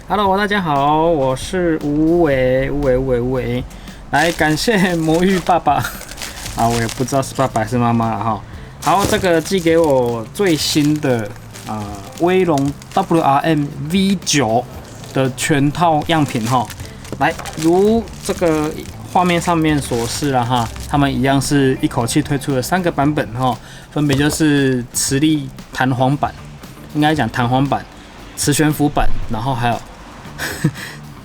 Hello， 大家好，我是吴伟，来感谢魔芋爸爸啊，我也不知道是爸爸还是妈妈了哈。好，这个寄给我最新的威龙 WRM V9的全套样品哈。来，如这个画面上面所示了哈，他们一样是一口气推出了3个版本哈，分别就是磁力弹簧版，应该讲弹簧版、磁悬浮版，然后还有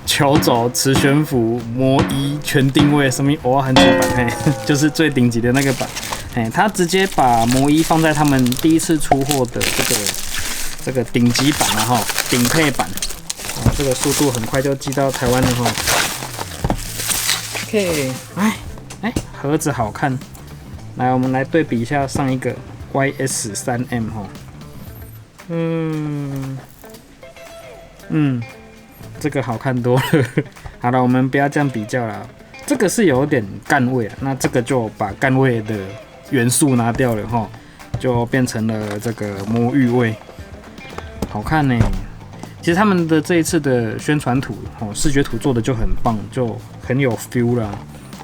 球轴、磁悬浮、魔衣全定位，什么韩国版，嘿，就是最顶级的那个版，嘿，他直接把魔衣放在他们第一次出货的这个顶级版了哈，顶配版，这个速度很快就寄到台湾了哈。OK， 盒子好看，来，我们来对比一下上一个 YS3M 哈，这个好看多了。好了，我们不要这样比较啦。这个是有点干味啊，那这个就把干味的元素拿掉了哈，就变成了这个魔芋味，好看呢。其实他们的这一次的宣传图视觉图做的就很棒，就很有 feel 啦，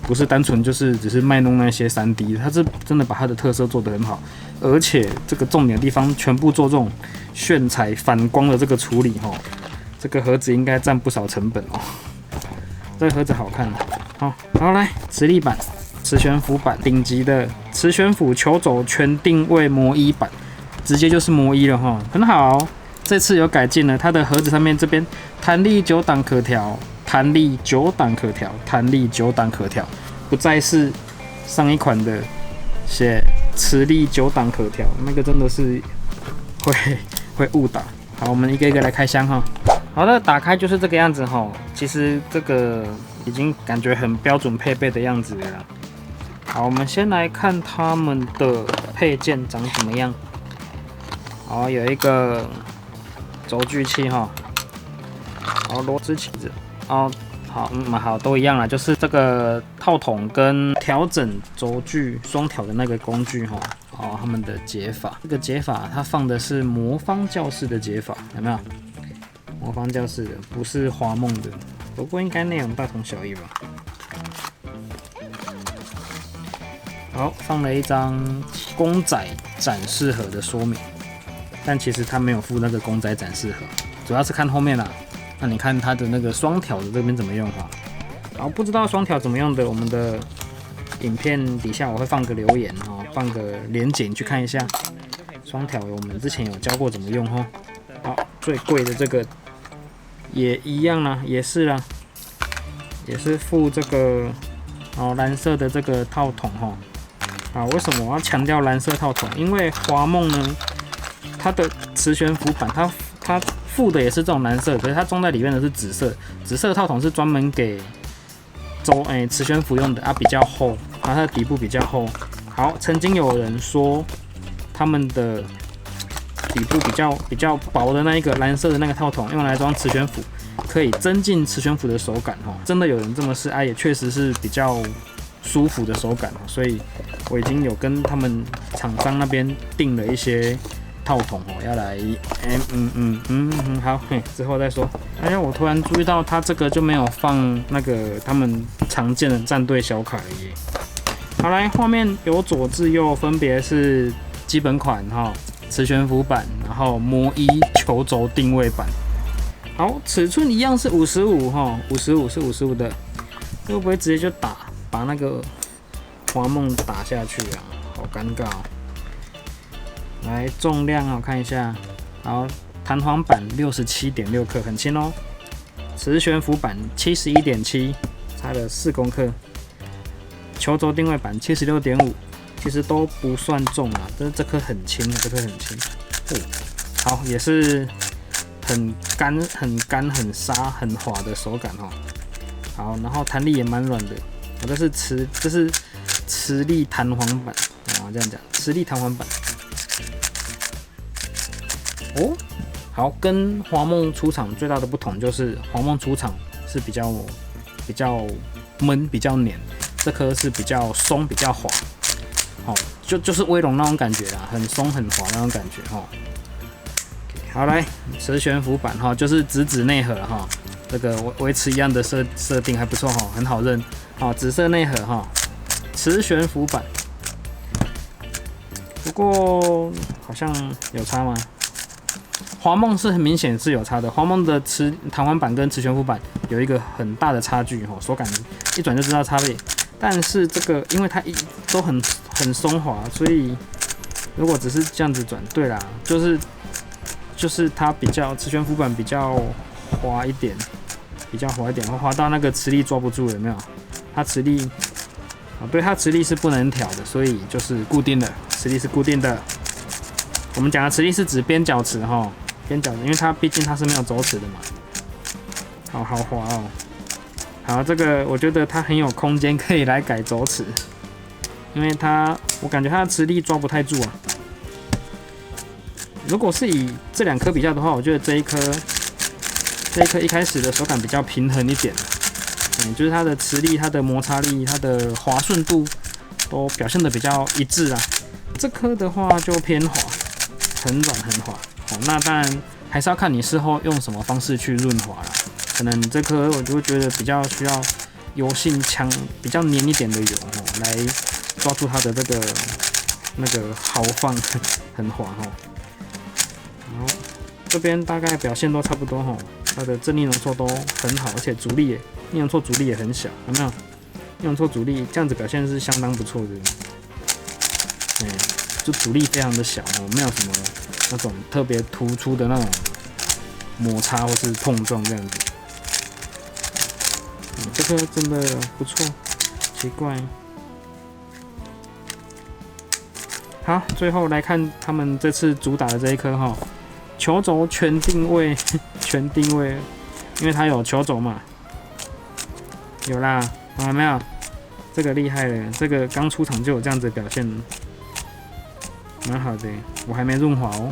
不是单纯就是只是卖弄那些3D， 它是真的把它的特色做得很好，而且这个重点的地方全部做这种炫彩反光的这个处理哈。这个盒子应该占不少成本哦。这个盒子好看，好来，磁力版、磁悬浮版，顶级的磁悬浮球轴全定位魔衣版，直接就是魔衣了哈，很好。这次有改进了，它的盒子上面这边弹力9档可调，弹力9档可调，弹力9档可调，不再是上一款的写磁力9档可调，那个真的是会误导。好，我们一个一个来开箱哈。好的，打开就是这个样子哈。其实这个已经感觉很标准配备的样子了啦。好，我们先来看他们的配件长怎么样。好，有一个轴距器哈，好，螺丝起子，好，好，都一样啦，就是这个套筒跟调整轴距双调的那个工具哈。好，他们的解法，这个解法它放的是魔方教室的解法，有没有？魔方教室的，不是华梦的，不过应该内容大同小异吧。好，放了一张公仔展示盒的说明，但其实它没有附那个公仔展示盒，主要是看后面啦。那你看它的那个双条的这边怎么用哈？好，不知道双条怎么用的，我们的影片底下我会放个留言哈，放个连结你去看一下。双条我们之前有教过怎么用哈。好，最贵的这个也一样啦，也是啦，也是附这个蓝色的这个套筒哈。啊，为什么我要强调蓝色套筒？因为华梦呢，它的磁悬浮版它附的也是这种蓝色，可是它装在里面的是紫色。紫色的套筒是专门给磁悬浮用的啊，比较厚，它的底部比较厚。好，曾经有人说他们的底部比较薄的那一个蓝色的那个套筒用来装磁悬浮，可以增进磁悬浮的手感哦。真的有人这么试，也确实是比较舒服的手感，所以我已经有跟他们厂商那边订了一些套筒要来，好，之后再说。我突然注意到它这个就没有放那个他们常见的战队小卡了耶。好，来，画面由左至右分别是基本款磁悬浮版，然后魔衣球轴定位版。好，尺寸一样是55哈，55是55的，会不会直接就把那个华梦打下去啊？好尴尬哦。来，重量看一下，好，弹簧版67.6克，很轻哦。磁悬浮版71.7，差了4公克。球轴定位版76.5。其实都不算重啊，但是这颗很轻，这颗很轻。好，也是很干、很沙、很滑的手感哦。好，然后弹力也蛮软的。这是磁力弹簧版这样讲，磁力弹簧版。好，跟华梦出厂最大的不同就是华梦出厂是比较闷、比较黏，这颗是比较松、比较滑。就是威龙那种感觉啦，很松很滑那种感觉好来，磁悬浮板哈，就是直指内核哈，这个维持一样的设定还不错哈，很好认。好，紫色内核哈，磁悬浮板。不过好像有差吗？华梦是很明显是有差的，华梦的弹簧板跟磁悬浮板有一个很大的差距哈，手感一转就知道差别。但是这个因为它都很松滑，所以如果只是这样子转，对啦，就是它比较磁悬浮板比较滑一点，会滑到那个磁力抓不住，有没有？它磁力啊，对，它磁力是不能调的，所以就是固定的，磁力是固定的。我们讲的磁力是指边角磁哈，边角，因为它毕竟它是没有轴磁的嘛。好滑哦。好，这个我觉得它很有空间可以来改轴磁，因为我感觉它的磁力抓不太住啊。如果是以这2颗比较的话，我觉得这一颗一开始的手感比较平衡一点，就是它的磁力、它的摩擦力、它的滑顺度都表现得比较一致啊。这颗的话就偏滑，很软很滑。那当然还是要看你事后用什么方式去润滑啦。可能这颗我就会觉得比较需要油性强、比较黏一点的油来抓住它的那个豪放，很滑哈。好，这边大概表现都差不多哈，它的正力容错都很好，而且力容错阻力也很小，有没有？力容错阻力这样子表现是相当不错的，就阻力非常的小哦，没有什么那种特别突出的那种摩擦或是碰撞这样子。这颗真的不错，奇怪。好，最后来看他们这次主打的这一颗哈，球轴全定位，全定位，因为它有球轴嘛，有啦，有没有？这个厉害了，这个刚出场就有这样子的表现，蛮好的，我还没润滑哦。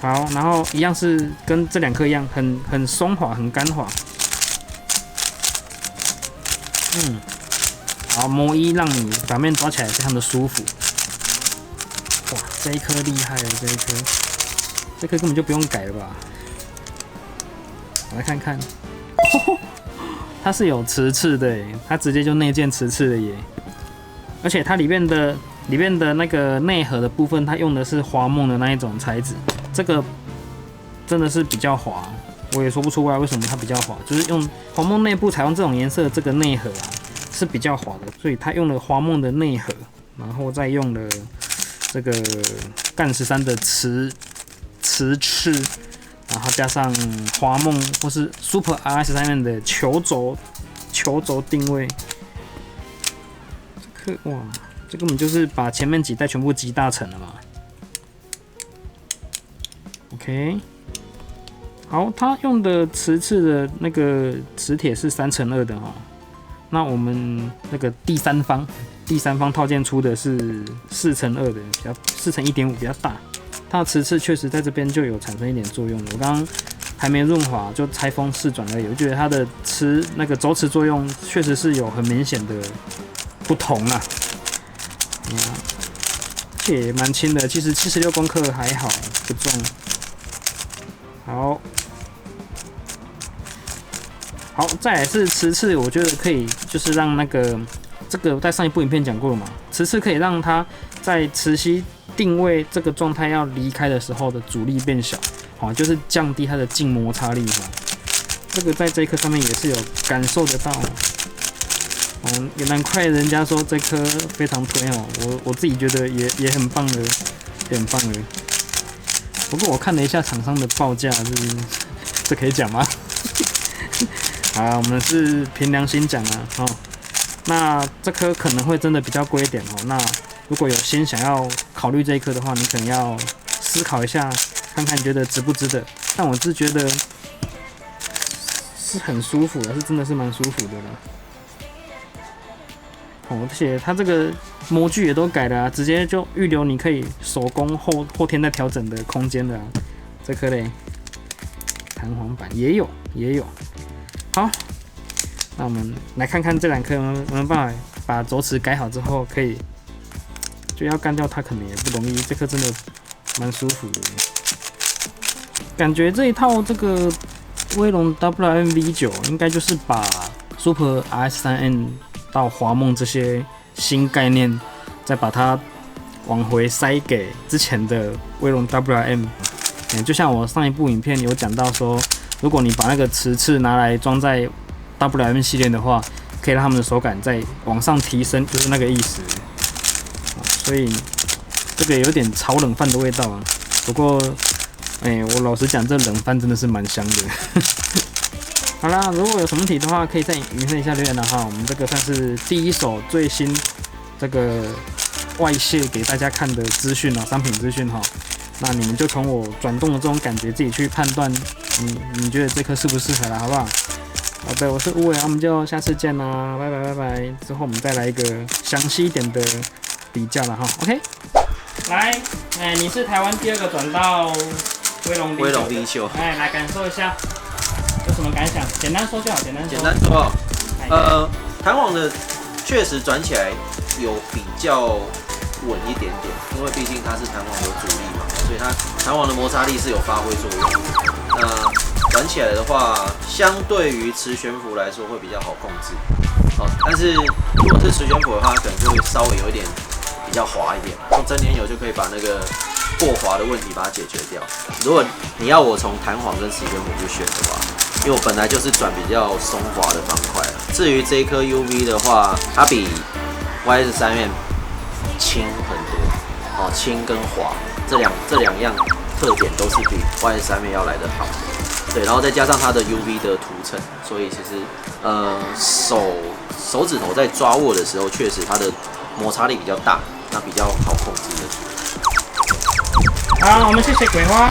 好，然后一样是跟这2颗一样，很松滑，很干滑。好，磨衣让你表面抓起来非常的舒服。哇，这一颗厉害了，这颗根本就不用改了吧？我来看看，它是有磁刺的耶，它直接就内建磁刺了耶。而且它里面的那个内核的部分，它用的是华梦的那一种材质，这个真的是比较滑。我也说不出来为什么它比较滑，就是用华梦内部采用这种颜色的这个内核啊是比较滑的，所以它用了华梦的内核，然后再用了这个干13的磁刺，然后加上华梦或是 Super RS 上面的球轴定位，哇，这根本就是把前面几代全部集大成了嘛。OK。好，它用的磁刺的那个磁铁是3×2的哈，那我们那个第三方套件出的是4×2的，4×1.5比较大，它的磁刺确实在这边就有产生一点作用了。我刚刚还没润滑就拆封试转而已，我觉得它的那个轴磁作用确实是有很明显的不同啦。也蛮轻的，其实76公克还好，不重。好，再来是磁刺，我觉得可以就是让这个在上一部影片讲过了嘛，磁刺可以让它在磁吸定位这个状态要离开的时候的阻力变小，就是降低它的静摩擦力哈。这个在这一颗上面也是有感受得到，也难怪人家说这颗非常推哦，我自己觉得也很棒的，也很棒的。不过我看了一下厂商的报价，这可以讲吗？好，我们是凭良心讲啊，那这颗可能会真的比较贵一点哦。那如果有心想要考虑这一颗的话，你可能要思考一下，看看觉得值不值得。但我是觉得是很舒服的，是真的是蛮舒服的啦。而且它这个模具也都改了啊，直接就预留你可以手工后天再调整的空间的啊。这颗嘞，弹簧板也有。好，那我们来看看这2颗有没有办法把轴磁改好之后，可以就要干掉它，可能也不容易。这颗真的蛮舒服的。感觉这一套这个威龙 WM-V9 应该就是把 Super RS3N 到华梦这些新概念，再把它往回塞给之前的威龙 WM。就像我上一部影片有讲到说，如果你把那个磁刺拿来装在 WM 系列的话，可以让他们的手感再往上提升，就是那个意思。所以这个有点炒冷饭的味道啊。不过，我老实讲，这冷饭真的是蛮香的。好啦，如果有什么问题的话，可以在影片下留言了哈。我们这个算是第一手最新这个外泄给大家看的资讯哦，商品资讯哈。那你们就从我转动的这种感觉自己去判断，你觉得这颗适不适合啦，好不好？好的，我是吴伟，我们就下次见啦，拜拜拜拜。之后我们再来一个详细一点的比较了哈。OK， 来，你是台湾第2个转到威龙 V9， 来感受一下，有什么感想？简单说就好，简单说。弹簧的确实转起来有比较稳一点点，因为毕竟它是弹簧有阻力嘛，所以它弹簧的摩擦力是有发挥作用的。那转起来的话，相对于磁悬浮来说会比较好控制。但是如果是磁悬浮的话，可能就会稍微有一点比较滑一点，用真粘油就可以把那个过滑的问题把它解决掉。如果你要我从弹簧跟磁悬浮去选的话，因为我本来就是转比较松滑的方块。至于这一颗 UV 的话，它比 YS3M 轻很多，轻跟滑这两样特点都是比 YS3M 要来得好。对，然后再加上它的 UV 的涂层，所以其实手指头在抓握的时候，确实它的摩擦力比较大，那比较好控制的。好，我们谢谢鬼花。